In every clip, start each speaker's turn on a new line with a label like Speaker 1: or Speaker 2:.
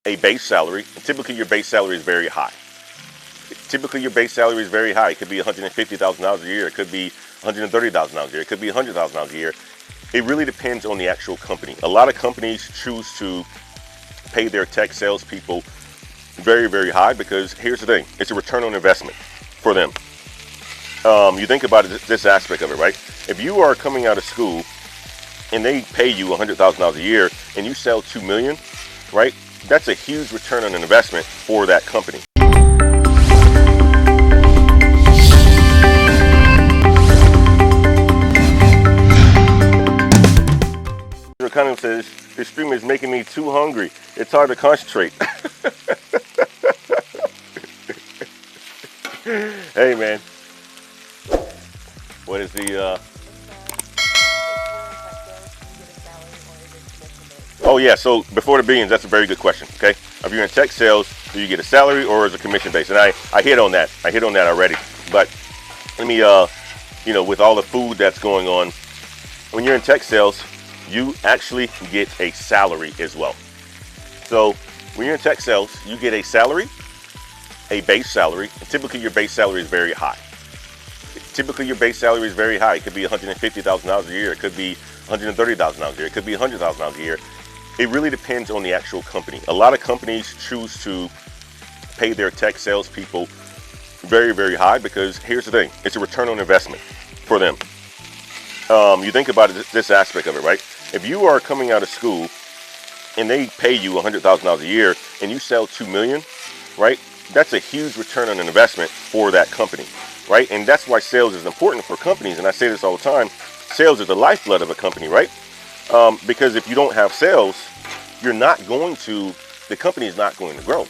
Speaker 1: a base salary, and typically your base salary is very high. Typically your base salary is very high. It could be $150,000 a year. It could be $130,000 a year. It could be $100,000 a year. It really depends on the actual company. A lot of companies choose to pay their tech salespeople very, very high because here's the thing. It's a return on investment for them. You think about it, this aspect of it, right? If you are coming out of school and they pay you $100,000 a year and you sell $2 million, right? That's a huge return on investment for that company. Kind of says this stream is making me too hungry. It's hard to concentrate. Hey man, what is the oh yeah, so before the billions, that's a very good question. Okay, if you're in tech sales, do you get a salary or is it commission based? And I hit on that already, but let me with all the food that's going on, when you're in tech sales, you actually get a salary as well. So when you're in tech sales, you get a salary, a base salary, and typically your base salary is very high. Typically your base salary is very high. It could be $150,000 a year. It could be $130,000 a year. It could be $100,000 a year. It really depends on the actual company. A lot of companies choose to pay their tech salespeople very, very high because here's the thing. It's a return on investment for them. You think about it, this aspect of it, right? If you are coming out of school and they pay you $100,000 a year and you sell $2 million, right? That's a huge return on investment for that company, right? And that's why sales is important for companies. And I say this all the time, sales is the lifeblood of a company, right? Because if you don't have sales, the company is not going to grow.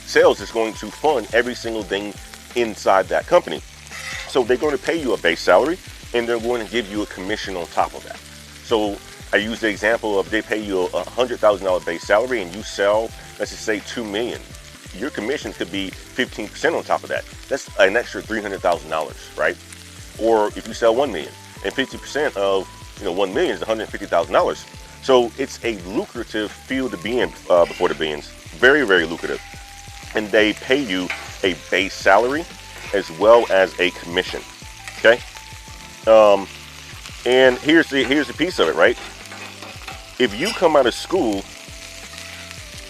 Speaker 1: Sales is going to fund every single thing inside that company. So they're going to pay you a base salary and they're going to give you a commission on top of that. So I use the example of they pay you a $100,000 base salary and you sell, let's just say $2 million. Your commission could be 15% on top of that. That's an extra $300,000, right? Or if you sell $1 million and 50% of $1 million is $150,000. So it's a lucrative field to be in before the billions. Very, very lucrative. And they pay you a base salary as well as a commission. Okay? And here's the piece of it, right? If you come out of school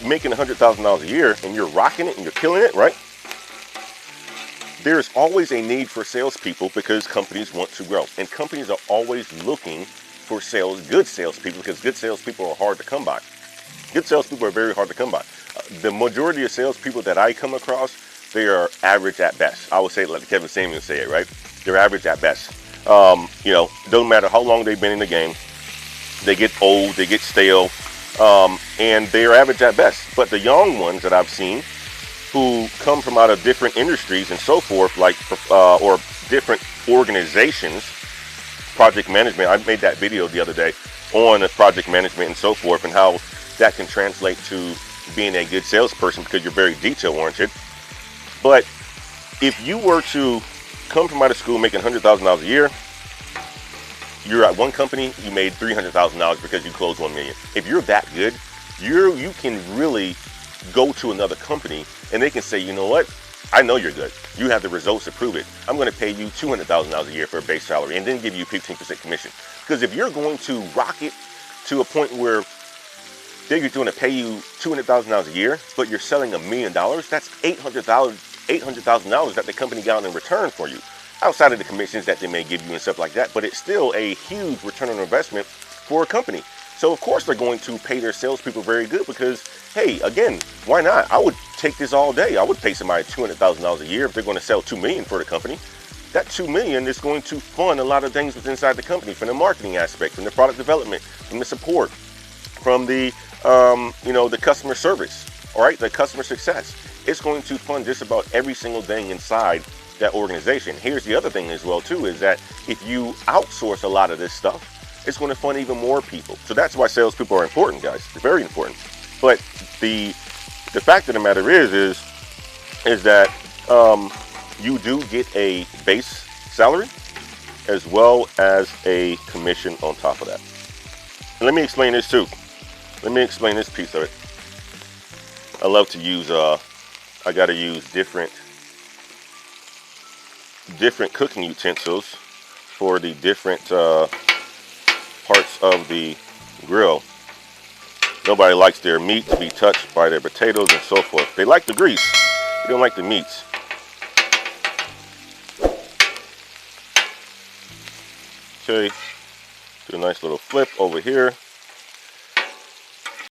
Speaker 1: making $100,000 a year and you're rocking it and you're killing it, right? There's always a need for salespeople because companies want to grow, and companies are always looking for good salespeople, because good salespeople are hard to come by. Good salespeople are very hard to come by. The majority of salespeople that I come across, they are average at best. I would say, like Kevin Samuels say it, right? They're average at best. Don't matter how long they've been in the game, they get old, they get stale, and they're average at best. But the young ones that I've seen who come from out of different industries and so forth, or different organizations, project management. I made that video the other day on project management and so forth, and how that can translate to being a good salesperson because you're very detail oriented. But if you were to come from out of school making $100,000 a year, you're at one company, you made $300,000 because you closed $1 million. If you're that good, you can really go to another company and they can say, you know what? I know you're good. You have the results to prove it. I'm going to pay you $200,000 a year for a base salary and then give you 15% commission. Because if you're going to rock it to a point where they're going to pay you $200,000 a year, but you're selling $1 million, that's $800,000 that the company got in return for you, outside of the commissions that they may give you and stuff like that. But it's still a huge return on investment for a company. So of course they're going to pay their salespeople very good because, hey, again, why not? I would take this all day. I would pay somebody $200,000 a year if they're going to sell $2 million for the company. That $2 million is going to fund a lot of things within inside the company, from the marketing aspect, from the product development, from the support, from the the customer service, all right, the customer success. It's going to fund just about every single thing inside that organization. Here's the other thing as well too, is that if you outsource a lot of this stuff, it's going to fund even more people. So that's why salespeople are important, guys. They're very important. But the fact of the matter is that you do get a base salary as well as a commission on top of that. And let me explain this too. Let me explain this piece of it. I love to use, I got to use different cooking utensils for the different parts of the grill. Nobody likes their meat to be touched by their potatoes and so forth. They like the grease, they don't like the meats. Okay, do a nice little flip over here.